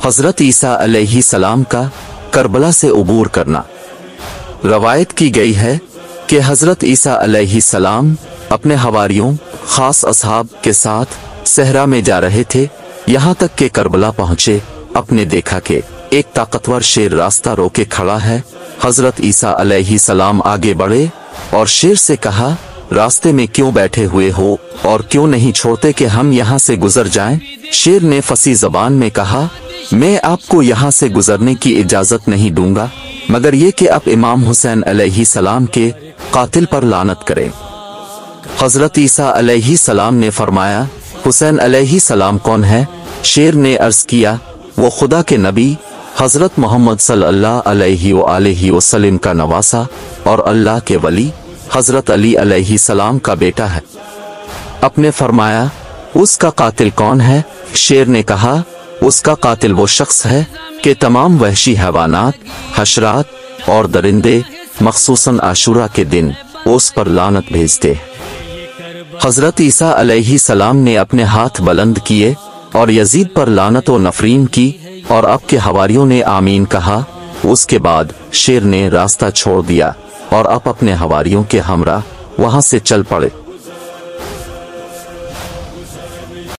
حضرت عیسیٰ علیہ السلام کا کربلا سے عبور کرنا۔ روایت کی گئی ہے کہ حضرت عیسیٰ علیہ السلام اپنے حواریوں خاص اصحاب کے ساتھ صحرا میں جا رہے تھے، یہاں تک کہ کربلا پہنچے، اپنے دیکھا کہ ایک طاقتور شیر راستہ روکے کھڑا ہے۔ حضرت عیسیٰ علیہ السلام آگے بڑھے اور شیر سے کہا، راستے میں کیوں بیٹھے ہوئے ہو اور کیوں نہیں چھوڑتے کہ ہم یہاں سے گزر جائیں؟ شیر نے فصیح زبان میں کہا، میں آپ کو یہاں سے گزرنے کی اجازت نہیں دوں گا مگر یہ کہ آپ امام حسین علیہ السلام کے قاتل پر لعنت کریں۔ حضرت عیسیٰ علیہ السلام نے فرمایا، حسین علیہ السلام کون ہے؟ شیر نے عرض کیا، وہ خدا کے نبی حضرت محمد صلی اللہ علیہ وآلہ وسلم کا نواسا اور اللہ کے ولی حضرت علی علیہ السلام کا بیٹا ہے۔ آپ نے فرمایا، اس کا قاتل کون ہے؟ شیر نے کہا، اس کا قاتل وہ شخص ہے کہ تمام وحشی حیوانات، حشرات اور درندے مخصوصاً عاشورہ کے دن اس پر لعنت بھیجتے۔ حضرت عیسیٰ علیہ السلام نے اپنے ہاتھ بلند کیے اور یزید پر لعنت و نفرین کی اور آپ کے حواریوں نے آمین کہا۔ اس کے بعد شیر نے راستہ چھوڑ دیا اور آپ اپنے حواریوں کے ہمراہ وہاں سے چل پڑے۔